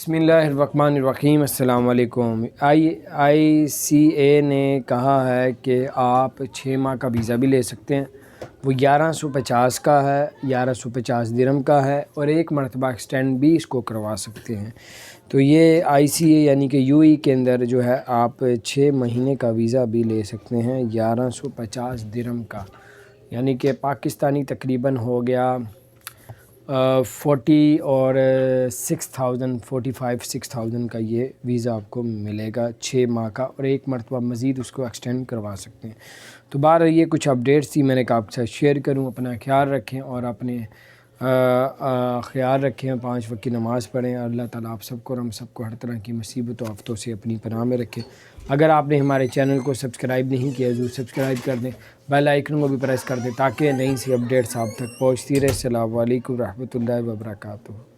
بسم اللہ الرحمن الرحیم۔ السلام علیکم۔ آئی سی اے نے کہا ہے کہ آپ 6 ماہ کا ویزا بھی لے سکتے ہیں، وہ 1150 کا ہے، 1150 درہم کا ہے، اور ایک مرتبہ ایکسٹینڈ بھی اس کو کروا سکتے ہیں۔ تو یہ آئی سی اے یعنی کہ یو ای کے اندر جو ہے آپ 6 مہینے کا ویزا بھی لے سکتے ہیں 1150 درہم کا، یعنی کہ پاکستانی تقریباً ہو گیا 40 اور 6000 45-6000 کا یہ ویزا آپ کو ملے گا 6 ماہ کا، اور ایک مرتبہ مزید اس کو ایکسٹینڈ کروا سکتے ہیں۔ تو بہرحال یہ کچھ اپڈیٹس تھی، میں نے کہا آپ کے ساتھ شیئر کروں۔ اپنا خیال رکھیں اور اپنے خیال رکھیں، 5 وقت کی نماز پڑھیں۔ اللہ تعالیٰ آپ سب کو اور ہم سب کو ہر طرح کی مصیبت و آفتوں سے اپنی پناہ میں رکھے۔ اگر آپ نے ہمارے چینل کو سبسکرائب نہیں کیا ضرور سبسکرائب کر دیں، بیل آئیکن کو بھی پریس کر دیں تاکہ نئی سی اپڈیٹس آپ تک پہنچتی رہے۔ السلام علیکم ورحمۃ اللہ وبرکاتہ۔